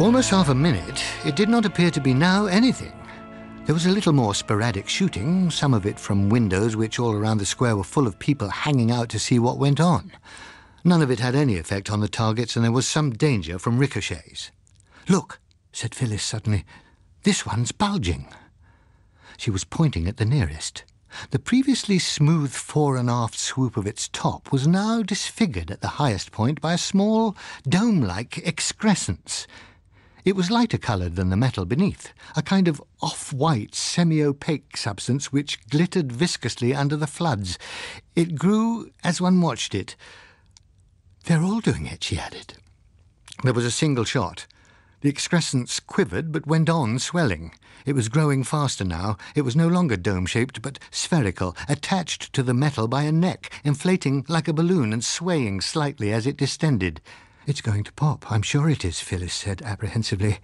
almost half a minute, it did not appear to be now anything. There was a little more sporadic shooting, some of it from windows which all around the square were full of people hanging out to see what went on. None of it had any effect on the targets, and there was some danger from ricochets. "Look," said Phyllis suddenly, "this one's bulging." She was pointing at the nearest. The previously smooth fore and aft swoop of its top was now disfigured at the highest point by a small, dome-like excrescence. It was lighter coloured than the metal beneath, a kind of off-white, semi-opaque substance which glittered viscously under the floods. It grew as one watched it. "They're all doing it," she added. There was a single shot. The excrescence quivered but went on swelling. It was growing faster now. It was no longer dome-shaped but spherical, attached to the metal by a neck, inflating like a balloon and swaying slightly as it distended. "It's going to pop, I'm sure it is," Phyllis said apprehensively.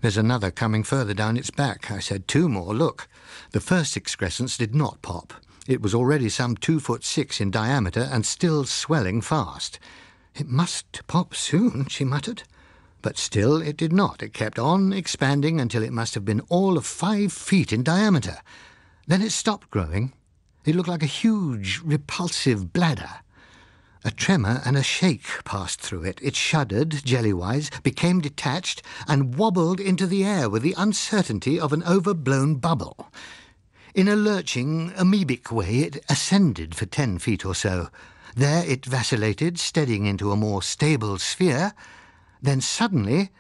"There's another coming further down its back," I said. "Two more, look." The first excrescence did not pop. It was already some 2'6" in diameter and still swelling fast. "It must pop soon," she muttered. But still it did not. It kept on expanding until it must have been all of 5 feet in diameter. Then it stopped growing. It looked like a huge, repulsive bladder. A tremor and a shake passed through it. It shuddered, jelly-wise, became detached, and wobbled into the air with the uncertainty of an overblown bubble. In a lurching, amoebic way, it ascended for 10 feet or so. There it vacillated, steadying into a more stable sphere. Then suddenly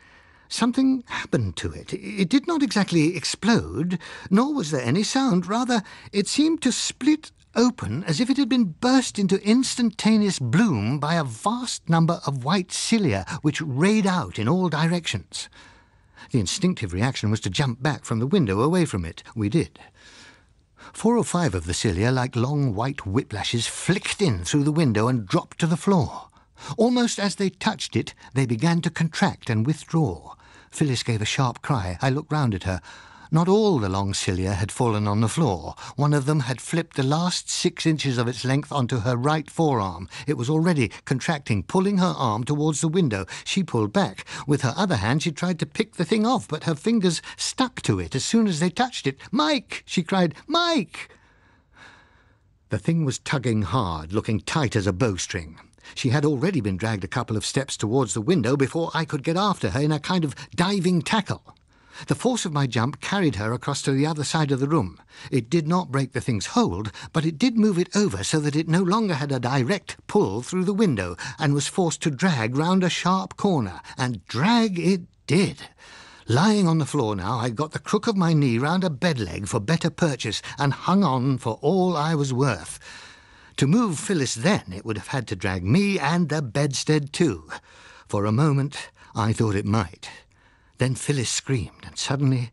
something happened to it. It did not exactly explode, nor was there any sound. Rather, it seemed to split open as if it had been burst into instantaneous bloom by a vast number of white cilia which rayed out in all directions. The instinctive reaction was to jump back from the window away from it. We did. 4 or 5 of the cilia, like long white whiplashes, flicked in through the window and dropped to the floor. Almost as they touched it, they began to contract and withdraw. Phyllis gave a sharp cry. I looked round at her. Not all the long cilia had fallen on the floor. One of them had flipped the last 6 inches of its length onto her right forearm. It was already contracting, pulling her arm towards the window. She pulled back. With her other hand she tried to pick the thing off, but her fingers stuck to it as soon as they touched it. "Mike!" she cried. "Mike!" The thing was tugging hard, looking tight as a bowstring. She had already been dragged a couple of steps towards the window before I could get after her in a kind of diving tackle. The force of my jump carried her across to the other side of the room. It did not break the thing's hold, but it did move it over so that it no longer had a direct pull through the window and was forced to drag round a sharp corner. And drag it did. Lying on the floor now, I got the crook of my knee round a bed leg for better purchase and hung on for all I was worth. To move Phyllis then, it would have had to drag me and the bedstead too. For a moment, I thought it might. Then Phyllis screamed, and suddenly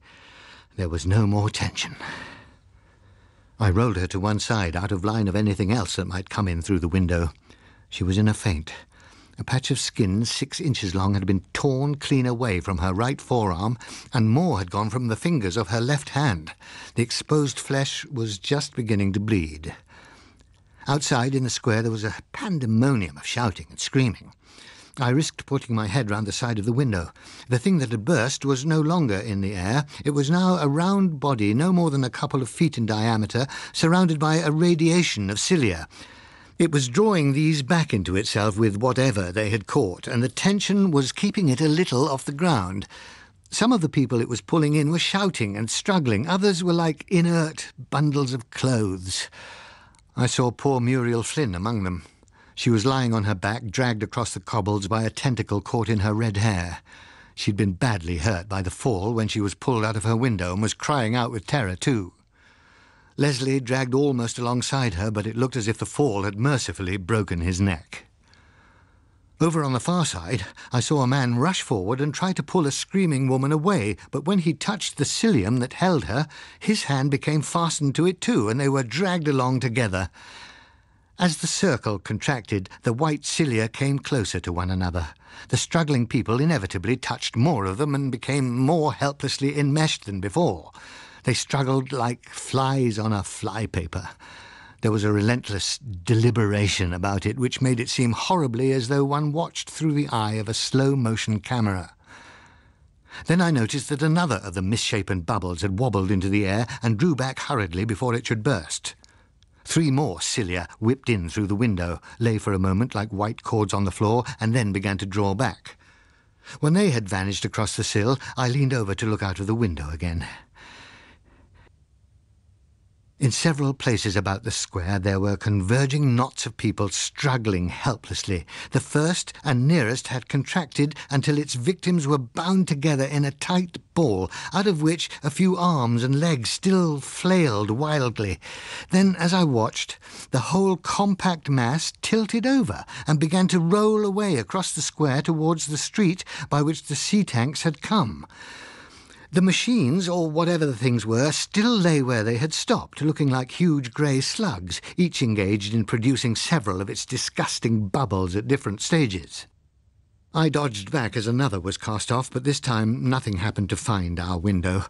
there was no more tension. I rolled her to one side, out of line of anything else that might come in through the window. She was in a faint. A patch of skin 6 inches long had been torn clean away from her right forearm, and more had gone from the fingers of her left hand. The exposed flesh was just beginning to bleed. Outside in the square there was a pandemonium of shouting and screaming. I risked putting my head round the side of the window. The thing that had burst was no longer in the air. It was now a round body no more than a couple of feet in diameter, surrounded by a radiation of cilia. It was drawing these back into itself with whatever they had caught, and the tension was keeping it a little off the ground. Some of the people it was pulling in were shouting and struggling. Others were like inert bundles of clothes. I saw poor Muriel Flynn among them. She was lying on her back, dragged across the cobbles by a tentacle caught in her red hair. She'd been badly hurt by the fall when she was pulled out of her window and was crying out with terror too. Leslie dragged almost alongside her, but it looked as if the fall had mercifully broken his neck. Over on the far side, I saw a man rush forward and try to pull a screaming woman away, but when he touched the cilium that held her, his hand became fastened to it too, and they were dragged along together. As the circle contracted, the white cilia came closer to one another. The struggling people inevitably touched more of them and became more helplessly enmeshed than before. They struggled like flies on a flypaper. There was a relentless deliberation about it which made it seem horribly as though one watched through the eye of a slow-motion camera. Then I noticed that another of the misshapen bubbles had wobbled into the air and drew back hurriedly before it should burst. 3 more cilia whipped in through the window, lay for a moment like white cords on the floor, and then began to draw back. When they had vanished across the sill, I leaned over to look out of the window again. In several places about the square there were converging knots of people struggling helplessly. The first and nearest had contracted until its victims were bound together in a tight ball, out of which a few arms and legs still flailed wildly. Then, as I watched, the whole compact mass tilted over and began to roll away across the square towards the street by which the sea tanks had come. The machines, or whatever the things were, still lay where they had stopped, looking like huge grey slugs, each engaged in producing several of its disgusting bubbles at different stages. I dodged back as another was cast off, but this time nothing happened to find our window.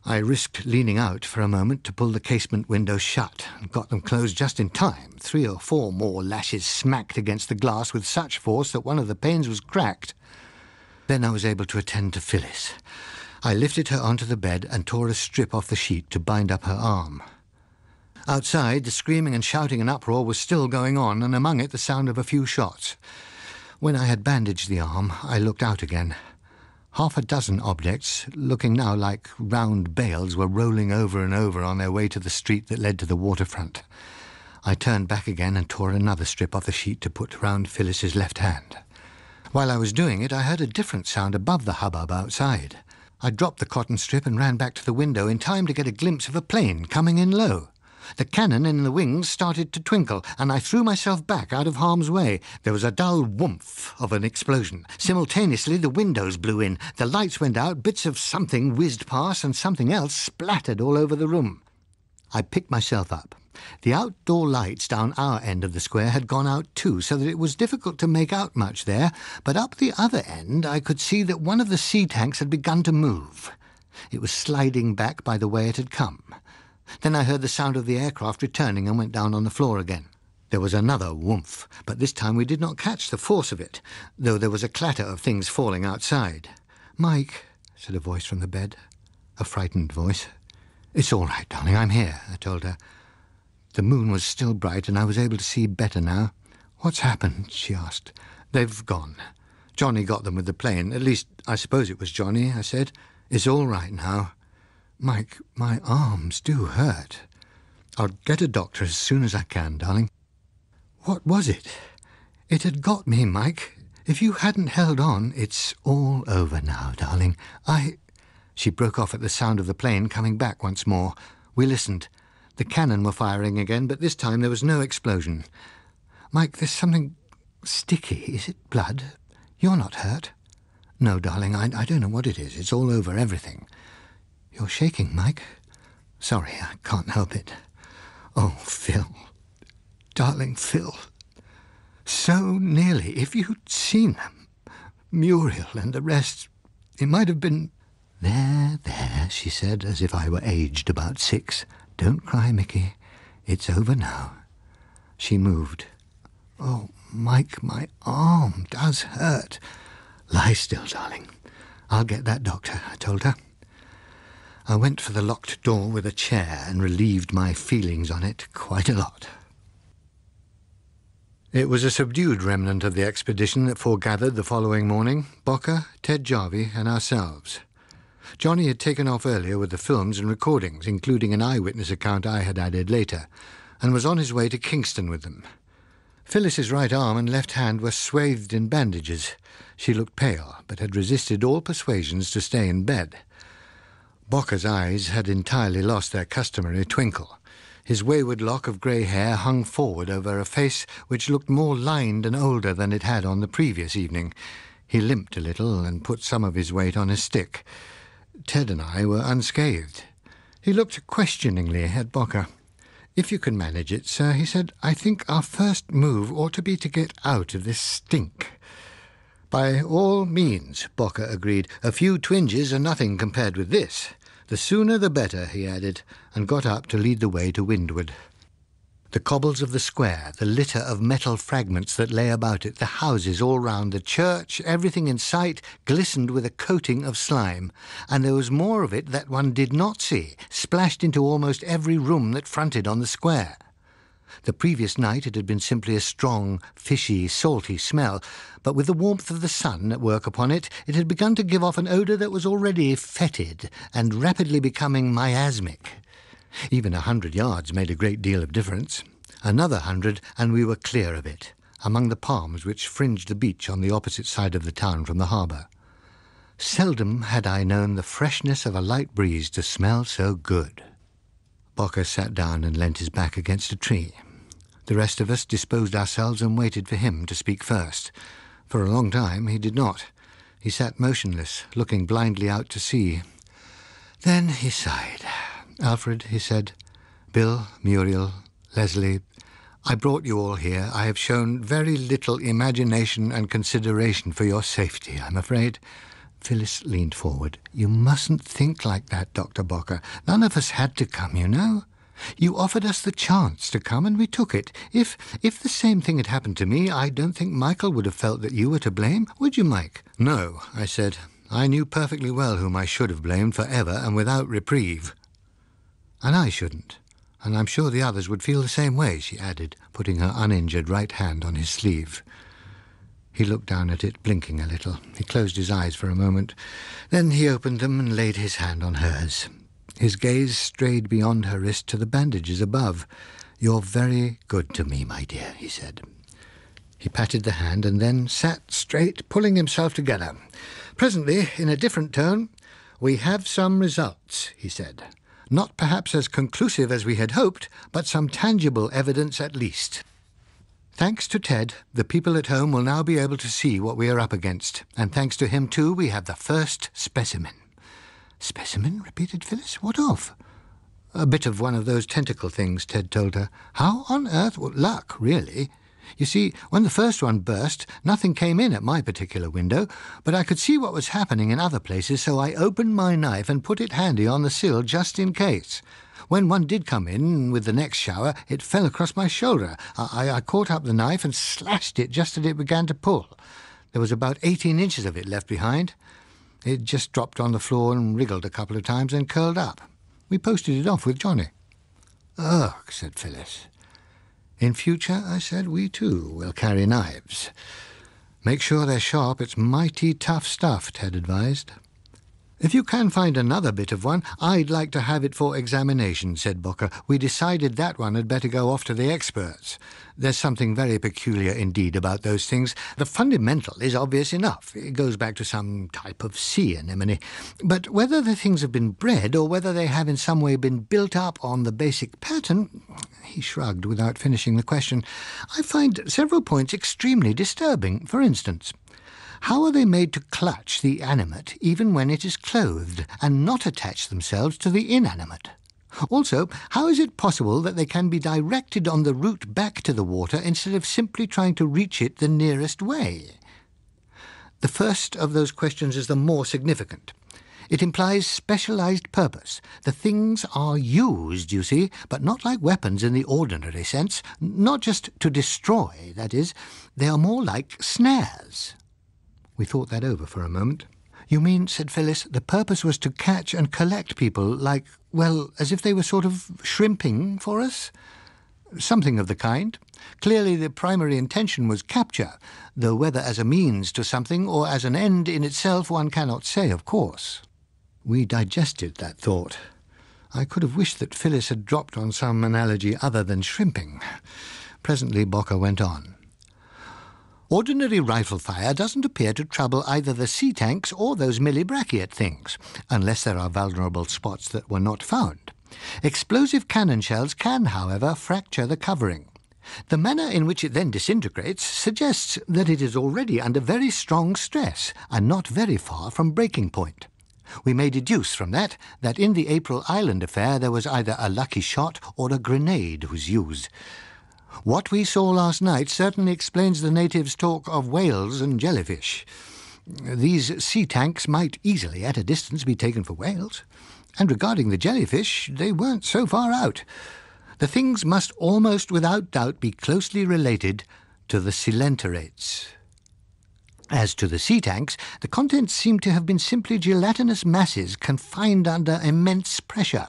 I risked leaning out for a moment to pull the casement windows shut, and got them closed just in time. 3 or 4 more lashes smacked against the glass with such force that one of the panes was cracked. Then I was able to attend to Phyllis. I lifted her onto the bed and tore a strip off the sheet to bind up her arm. Outside, the screaming and shouting and uproar was still going on, and among it the sound of a few shots. When I had bandaged the arm, I looked out again. 6 objects, looking now like round bales, were rolling over and over on their way to the street that led to the waterfront. I turned back again and tore another strip off the sheet to put round Phyllis's left hand. While I was doing it, I heard a different sound above the hubbub outside. I dropped the cotton strip and ran back to the window in time to get a glimpse of a plane coming in low. The cannon in the wings started to twinkle, and I threw myself back out of harm's way. There was a dull whoomph of an explosion. Simultaneously, the windows blew in. The lights went out, bits of something whizzed past, and something else splattered all over the room. I picked myself up. The outdoor lights down our end of the square had gone out too, so that it was difficult to make out much there, but up the other end I could see that one of the sea tanks had begun to move. It was sliding back by the way it had come. Then I heard the sound of the aircraft returning and went down on the floor again. There was another whoomph, but this time we did not catch the force of it, though there was a clatter of things falling outside. "Mike," said a voice from the bed, a frightened voice. "It's all right, darling, I'm here," I told her. The moon was still bright, and I was able to see better now. "What's happened?" she asked. "They've gone. Johnny got them with the plane. At least, I suppose it was Johnny," I said. "It's all right now." "Mike, my arms do hurt." "I'll get a doctor as soon as I can, darling." "What was it? It had got me, Mike. If you hadn't held on..." "It's all over now, darling. She broke off at the sound of the plane coming back once more. We listened. The cannon were firing again, but this time there was no explosion. "Mike, there's something sticky. Is it blood? You're not hurt?" "No, darling, I don't know what it is. It's all over everything." "You're shaking, Mike." "Sorry, I can't help it." "Oh, Phil. Darling Phil. So nearly. If you'd seen them. Muriel and the rest. It might have been..." There, she said, as if I were aged about 6. "Don't cry, Mickey. It's over now." She moved. "Oh, Mike, my arm does hurt." "Lie still, darling. I'll get that doctor," I told her. I went for the locked door with a chair and relieved my feelings on it quite a lot. It was a subdued remnant of the expedition that foregathered the following morning: Bocker, Ted Jarvie, and ourselves. Johnny had taken off earlier with the films and recordings, including an eyewitness account I had added later, and was on his way to Kingston with them. Phyllis's right arm and left hand were swathed in bandages. She looked pale, but had resisted all persuasions to stay in bed. Bocker's eyes had entirely lost their customary twinkle. His wayward lock of grey hair hung forward over a face which looked more lined and older than it had on the previous evening. He limped a little and put some of his weight on his stick. Ted and I were unscathed. He looked questioningly at Bocker. "If you can manage it, sir," he said, "I think our first move ought to be to get out of this stink." "By all means," Bocker agreed. "A few twinges are nothing compared with this. The sooner the better," he added, and got up to lead the way to windward. The cobbles of the square, the litter of metal fragments that lay about it, the houses all round, the church, everything in sight glistened with a coating of slime, and there was more of it that one did not see, splashed into almost every room that fronted on the square. The previous night it had been simply a strong, fishy, salty smell, but with the warmth of the sun at work upon it, it had begun to give off an odour that was already fetid and rapidly becoming miasmic. Even 100 yards made a great deal of difference. Another 100, and we were clear of it, among the palms which fringed the beach on the opposite side of the town from the harbour. Seldom had I known the freshness of a light breeze to smell so good. Bocker sat down and leant his back against a tree. The rest of us disposed ourselves and waited for him to speak first. For a long time he did not. He sat motionless, looking blindly out to sea. Then he sighed. "Alfred," he said, "Bill, Muriel, Leslie, I brought you all here. I have shown very little imagination and consideration for your safety, I'm afraid." Phyllis leaned forward. "You mustn't think like that, Dr. Bocker. None of us had to come, you know. You offered us the chance to come, and we took it. If the same thing had happened to me, I don't think Michael would have felt that you were to blame. Would you, Mike?" "No," I said. "I knew perfectly well whom I should have blamed forever and without reprieve." "And I shouldn't. And I'm sure the others would feel the same way," she added, putting her uninjured right hand on his sleeve. He looked down at it, blinking a little. He closed his eyes for a moment. Then he opened them and laid his hand on hers. His gaze strayed beyond her wrist to the bandages above. "You're very good to me, my dear," he said. He patted the hand and then sat straight, pulling himself together. Presently, in a different tone, "We have some results," he said. "Not perhaps as conclusive as we had hoped, but some tangible evidence at least. Thanks to Ted, the people at home will now be able to see what we are up against, and thanks to him, too, we have the first specimen." "Specimen?" repeated Phyllis. "What of?" "A bit of one of those tentacle things," Ted told her. "How on earth? Well, luck, really. You see, when the first one burst, nothing came in at my particular window, but I could see what was happening in other places, so I opened my knife and put it handy on the sill just in case. When one did come in with the next shower, it fell across my shoulder. I caught up the knife and slashed it just as it began to pull. There was about 18 inches of it left behind. It just dropped on the floor and wriggled a couple of times and curled up. We posted it off with Johnny." "Ugh," said Phyllis. "In future," I said, "we too will carry knives. Make sure they're sharp. It's mighty tough stuff," Ted advised. "If you can find another bit of one, I'd like to have it for examination," said Bocker. "We decided that one had better go off to the experts. There's something very peculiar indeed about those things. The fundamental is obvious enough. It goes back to some type of sea anemone. But whether the things have been bred or whether they have in some way been built up on the basic pattern—" He shrugged without finishing the question. "I find several points extremely disturbing. For instance, how are they made to clutch the animate even when it is clothed and not attach themselves to the inanimate? Also, how is it possible that they can be directed on the route back to the water instead of simply trying to reach it the nearest way?" The first of those questions is the more significant. It implies specialized purpose. The things are used, you see, but not like weapons in the ordinary sense. Not just to destroy, that is. They are more like snares. We thought that over for a moment. "You mean," said Phyllis, "the purpose was to catch and collect people like, well, as if they were sort of shrimping for us?" "Something of the kind. Clearly the primary intention was capture, though whether as a means to something or as an end in itself one cannot say, of course." We digested that thought. I could have wished that Phyllis had dropped on some analogy other than shrimping. Presently Bocker went on. "Ordinary rifle fire doesn't appear to trouble either the sea tanks or those millibrachiate things, unless there are vulnerable spots that were not found. Explosive cannon shells can, however, fracture the covering. The manner in which it then disintegrates suggests that it is already under very strong stress and not very far from breaking point. We may deduce from that in the April Island affair there was either a lucky shot or a grenade was used. What we saw last night certainly explains the natives' talk of whales and jellyfish. These sea tanks might easily at a distance be taken for whales. And regarding the jellyfish, they weren't so far out. The things must almost without doubt be closely related to the coelenterates. As to the sea tanks, the contents seem to have been simply gelatinous masses confined under immense pressure.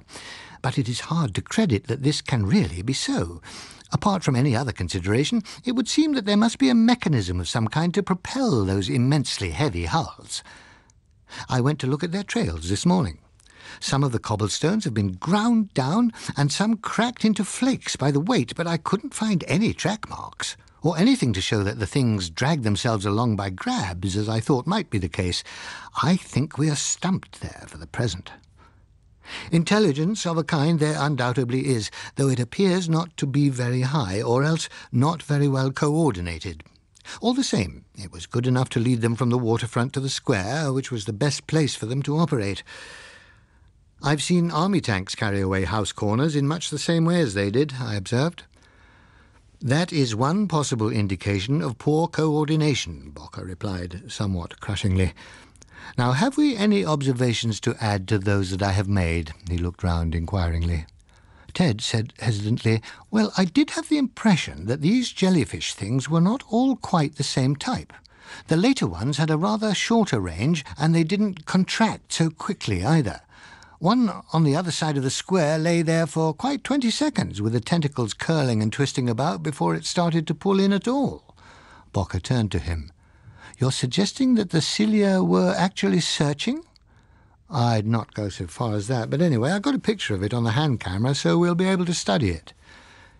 But it is hard to credit that this can really be so. Apart from any other consideration, it would seem that there must be a mechanism of some kind to propel those immensely heavy hulls. I went to look at their trails this morning. Some of the cobblestones have been ground down and some cracked into flakes by the weight, but I couldn't find any track marks, or anything to show that the things dragged themselves along by grabs, as I thought might be the case. I think we are stumped there for the present. Intelligence of a kind there undoubtedly is, though it appears not to be very high, or else not very well coordinated. All the same, it was good enough to lead them from the waterfront to the square, which was the best place for them to operate. I've seen army tanks carry away house corners in much the same way as they did, I observed. That is one possible indication of poor coordination, Bocker replied, somewhat crushingly. Now, have we any observations to add to those that I have made? He looked round inquiringly. Ted said hesitantly, well, I did have the impression that these jellyfish things were not all quite the same type. The later ones had a rather shorter range, and they didn't contract so quickly either. One on the other side of the square lay there for quite 20 seconds, with the tentacles curling and twisting about before it started to pull in at all. Bocker turned to him. You're suggesting that the cilia were actually searching? I'd not go so far as that, but anyway, I got a picture of it on the hand camera, so we'll be able to study it.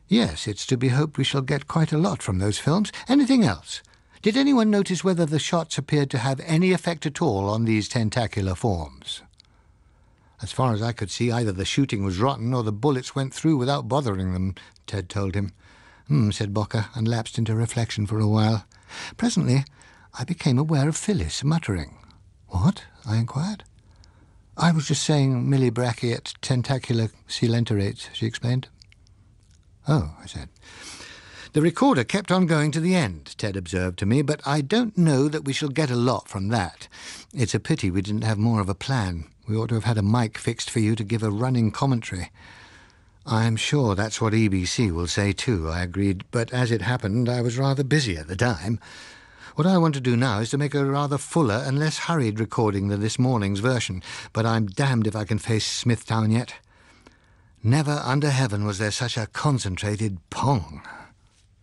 Yes, it's to be hoped we shall get quite a lot from those films. Anything else? Did anyone notice whether the shots appeared to have any effect at all on these tentacular forms? As far as I could see, either the shooting was rotten or the bullets went through without bothering them, Ted told him. Said Bocker, and lapsed into reflection for a while. Presently, I became aware of Phyllis muttering. What? I inquired. I was just saying millibrachiate tentacular coelenterates, she explained. Oh, I said. The recorder kept on going to the end, Ted observed to me, but I don't know that we shall get a lot from that. It's a pity we didn't have more of a plan. We ought to have had a mic fixed for you to give a running commentary. I'm sure that's what EBC will say too, I agreed, but as it happened, I was rather busy at the time. What I want to do now is to make a rather fuller and less hurried recording than this morning's version, but I'm damned if I can face Smithtown yet. Never under heaven was there such a concentrated pong.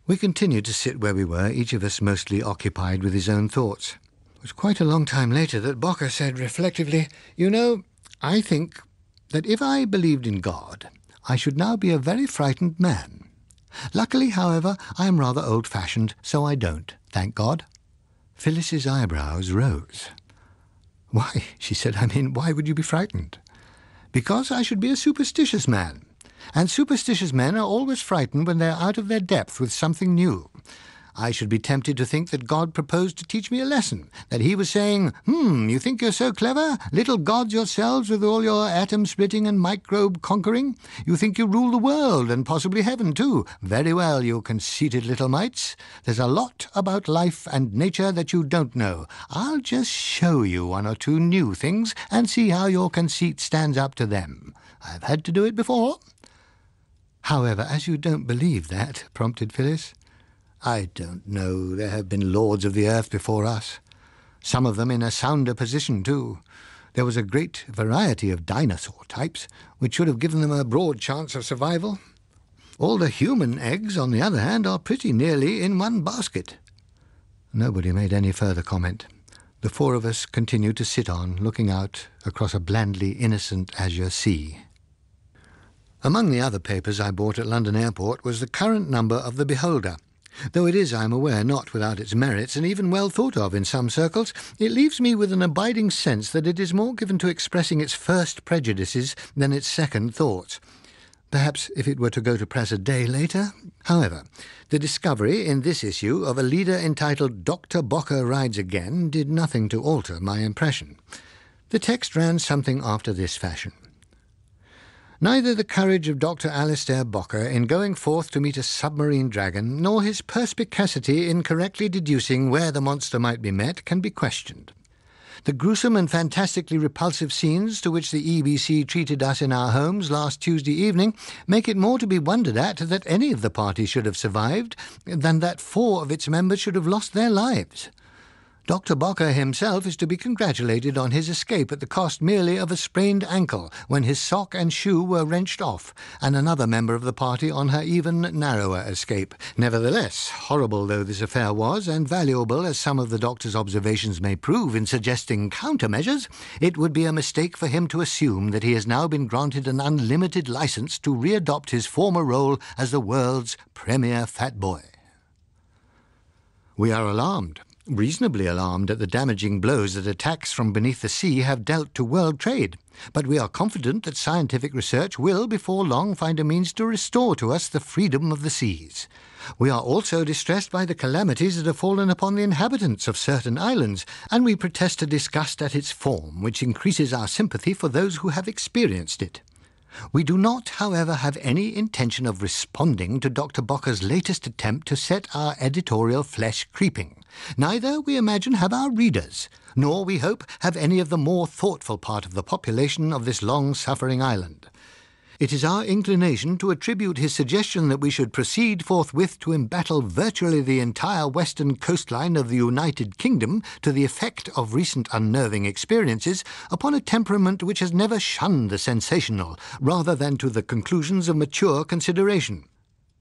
We continued to sit where we were, each of us mostly occupied with his own thoughts. It was quite a long time later that Bocker said reflectively, You know, I think that if I believed in God, I should now be a very frightened man. Luckily, however, I am rather old-fashioned, so I don't, thank God. Phyllis's eyebrows rose. Why, she said, why would you be frightened? Because I should be a superstitious man. And superstitious men are always frightened when they are out of their depth with something new. I should be tempted to think that God proposed to teach me a lesson, that he was saying, you think you're so clever, little gods yourselves with all your atom-splitting and microbe-conquering? You think you rule the world, and possibly heaven too. Very well, you conceited little mites. There's a lot about life and nature that you don't know. I'll just show you one or two new things and see how your conceit stands up to them. I've had to do it before. However, as you don't believe that, prompted Phyllis, I don't know. There have been lords of the earth before us. Some of them in a sounder position, too. There was a great variety of dinosaur types, which should have given them a broad chance of survival. All the human eggs, on the other hand, are pretty nearly in one basket. Nobody made any further comment. The four of us continued to sit on, looking out across a blandly innocent azure sea. Among the other papers I bought at London Airport was the current number of The Beholder. Though it is, I am aware, not without its merits, and even well thought of in some circles, it leaves me with an abiding sense that it is more given to expressing its first prejudices than its second thoughts. Perhaps if it were to go to press a day later. However, the discovery in this issue of a leader entitled Dr. Bocker Rides Again did nothing to alter my impression. The text ran something after this fashion. Neither the courage of Dr. Alistair Bocker in going forth to meet a submarine dragon, nor his perspicacity in correctly deducing where the monster might be met, can be questioned. The gruesome and fantastically repulsive scenes to which the EBC treated us in our homes last Tuesday evening make it more to be wondered at that any of the party should have survived than that 4 of its members should have lost their lives. Dr. Bocker himself is to be congratulated on his escape at the cost merely of a sprained ankle when his sock and shoe were wrenched off, and another member of the party on her even narrower escape. Nevertheless, horrible though this affair was, and valuable as some of the doctor's observations may prove in suggesting countermeasures, it would be a mistake for him to assume that he has now been granted an unlimited license to readopt his former role as the world's premier fat boy. We are alarmed. Reasonably alarmed at the damaging blows that attacks from beneath the sea have dealt to world trade, but we are confident that scientific research will, before long, find a means to restore to us the freedom of the seas. We are also distressed by the calamities that have fallen upon the inhabitants of certain islands, and we protest a disgust at its form, which increases our sympathy for those who have experienced it. We do not, however, have any intention of responding to Dr. Bocker's latest attempt to set our editorial flesh creeping. Neither, we imagine, have our readers, nor, we hope, have any of the more thoughtful part of the population of this long-suffering island. It is our inclination to attribute his suggestion that we should proceed forthwith to embattle virtually the entire western coastline of the United Kingdom to the effect of recent unnerving experiences upon a temperament which has never shunned the sensational, rather than to the conclusions of mature consideration.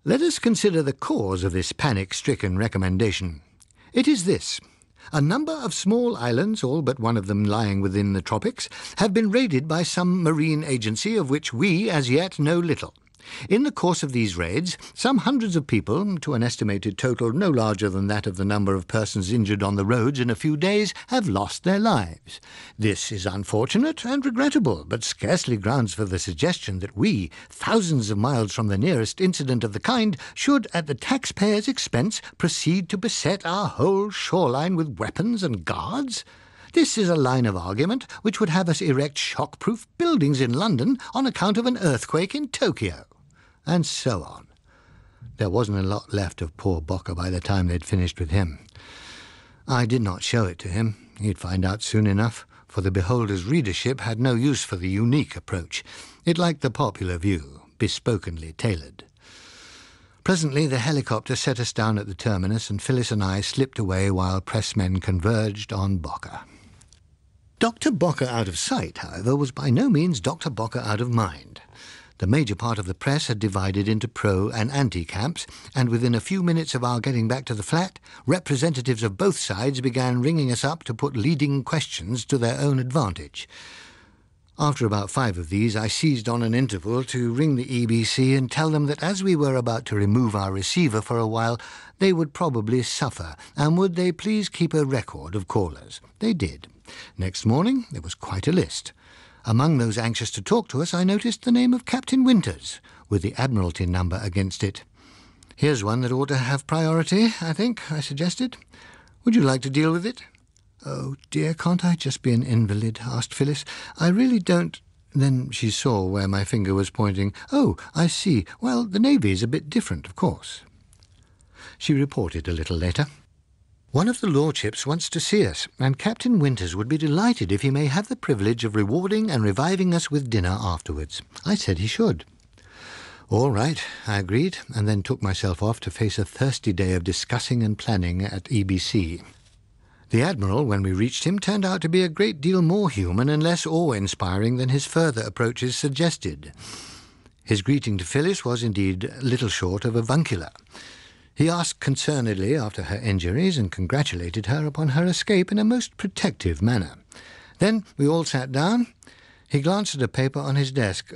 Let us consider the cause of this panic-stricken recommendation. It is this. A number of small islands, all but one of them lying within the tropics, have been raided by some marine agency of which we as yet know little. In the course of these raids, some hundreds of people, to an estimated total no larger than that of the number of persons injured on the roads in a few days, have lost their lives. This is unfortunate and regrettable, but scarcely grounds for the suggestion that we, thousands of miles from the nearest incident of the kind, should, at the taxpayers' expense, proceed to beset our whole shoreline with weapons and guards. This is a line of argument which would have us erect shock-proof buildings in London on account of an earthquake in Tokyo. And so on. There wasn't a lot left of poor Bocker by the time they'd finished with him. I did not show it to him. He'd find out soon enough, for the Beholder's readership had no use for the unique approach. It liked the popular view, bespokenly tailored. Presently the helicopter set us down at the terminus, and Phyllis and I slipped away while pressmen converged on Bocker. Dr. Bocker out of sight, however, was by no means Dr. Bocker out of mind. The major part of the press had divided into pro- and anti-camps, and within a few minutes of our getting back to the flat, representatives of both sides began ringing us up to put leading questions to their own advantage. After about 5 of these, I seized on an interval to ring the EBC and tell them that as we were about to remove our receiver for a while, they would probably suffer, and would they please keep a record of callers. They did. Next morning, there was quite a list. Among those anxious to talk to us, I noticed the name of Captain Winters, with the Admiralty number against it. "Here's one that ought to have priority, I think," I suggested. "Would you like to deal with it?" "Oh, dear, can't I just be an invalid?" asked Phyllis. "I really don't—" Then she saw where my finger was pointing. "Oh, I see. Well, the Navy's a bit different, of course." She reported a little later. "One of the lordships wants to see us, and Captain Winters would be delighted if he may have the privilege of rewarding and reviving us with dinner afterwards. I said he should." "All right," I agreed, and then took myself off to face a thirsty day of discussing and planning at EBC. The Admiral, when we reached him, turned out to be a great deal more human and less awe-inspiring than his further approaches suggested. His greeting to Phyllis was indeed little short of avuncular. He asked concernedly after her injuries and congratulated her upon her escape in a most protective manner. Then we all sat down. He glanced at a paper on his desk.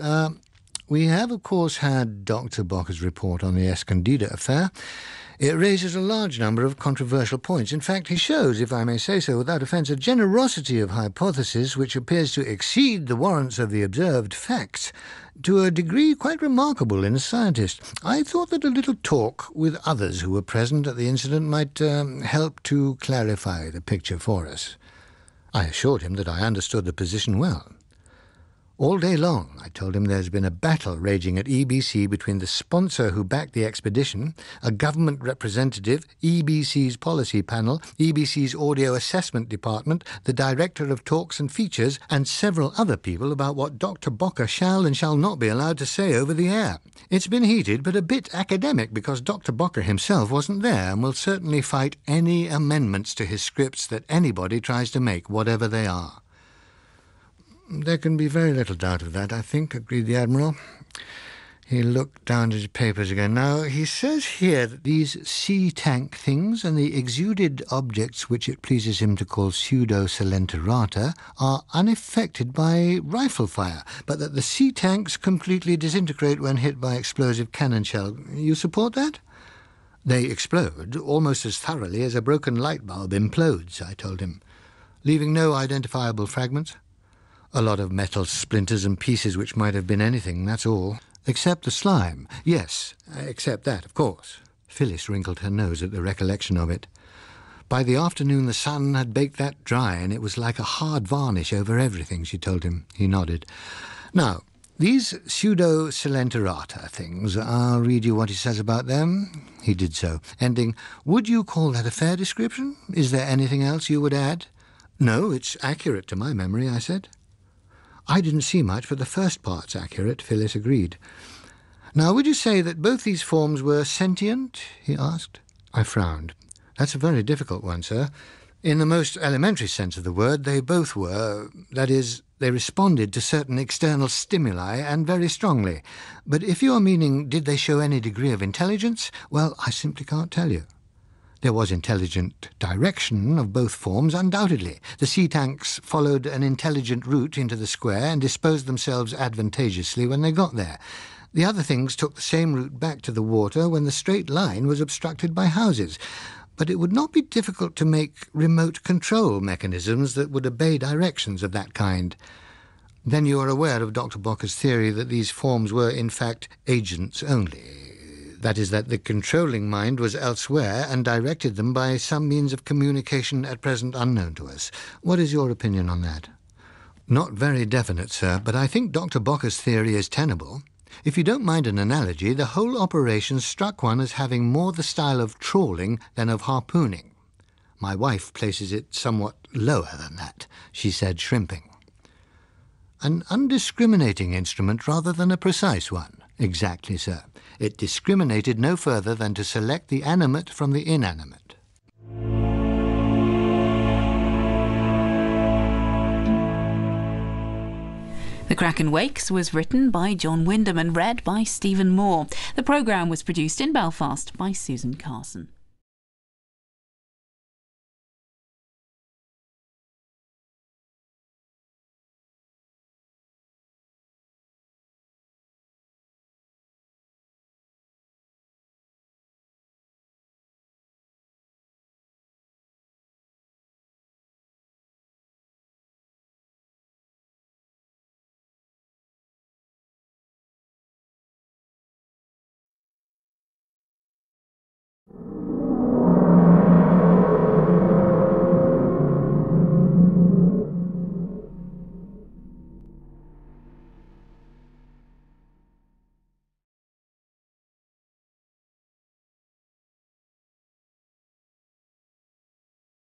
We have, of course, had Dr. Bocker's report on the Escondida affair. It raises a large number of controversial points. In fact, he shows, if I may say so without offence, a generosity of hypothesis which appears to exceed the warrants of the observed facts to a degree quite remarkable in a scientist. I thought that a little talk with others who were present at the incident might help to clarify the picture for us." I assured him that I understood the position well. All day long, I told him, there's been a battle raging at EBC between the sponsor who backed the expedition, a government representative, EBC's policy panel, EBC's audio assessment department, the director of talks and features, and several other people about what Dr. Bocker shall and shall not be allowed to say over the air. It's been heated, but a bit academic, because Dr. Bocker himself wasn't there and will certainly fight any amendments to his scripts that anybody tries to make, whatever they are. There can be very little doubt of that, I think, agreed the Admiral. He looked down at his papers again. Now, he says here that these sea tank things and the exuded objects which it pleases him to call pseudo-celenterata are unaffected by rifle fire, but that the sea tanks completely disintegrate when hit by explosive cannon shell. You support that? They explode almost as thoroughly as a broken light bulb implodes, I told him, leaving no identifiable fragments. A lot of metal splinters and pieces which might have been anything, that's all. Except the slime. Yes, except that, of course. Phyllis wrinkled her nose at the recollection of it. By the afternoon the sun had baked that dry, and it was like a hard varnish over everything, she told him. He nodded. Now, these pseudo-celenterata things, I'll read you what he says about them. He did so, ending, "Would you call that a fair description? Is there anything else you would add?" "No, it's accurate to my memory," I said. "I didn't see much, but the first part's accurate," Phyllis agreed. "Now, would you say that both these forms were sentient?" he asked. I frowned. "That's a very difficult one, sir. In the most elementary sense of the word, they both were. That is, they responded to certain external stimuli, and very strongly. But if you are meaning, did they show any degree of intelligence? Well, I simply can't tell you. There was intelligent direction of both forms, undoubtedly. The sea tanks followed an intelligent route into the square and disposed themselves advantageously when they got there. The other things took the same route back to the water when the straight line was obstructed by houses. But it would not be difficult to make remote control mechanisms that would obey directions of that kind. Then you are aware of Dr. Bocker's theory that these forms were, in fact, agents only. That is, that the controlling mind was elsewhere and directed them by some means of communication at present unknown to us. What is your opinion on that?" "Not very definite, sir, but I think Dr. Bocker's theory is tenable. If you don't mind an analogy, the whole operation struck one as having more the style of trawling than of harpooning. My wife places it somewhat lower than that," she said, shrimping. "An undiscriminating instrument rather than a precise one." "Exactly, sir. It discriminated no further than to select the animate from the inanimate." The Kraken Wakes was written by John Wyndham and read by Stephen Moore. The programme was produced in Belfast by Susan Carson.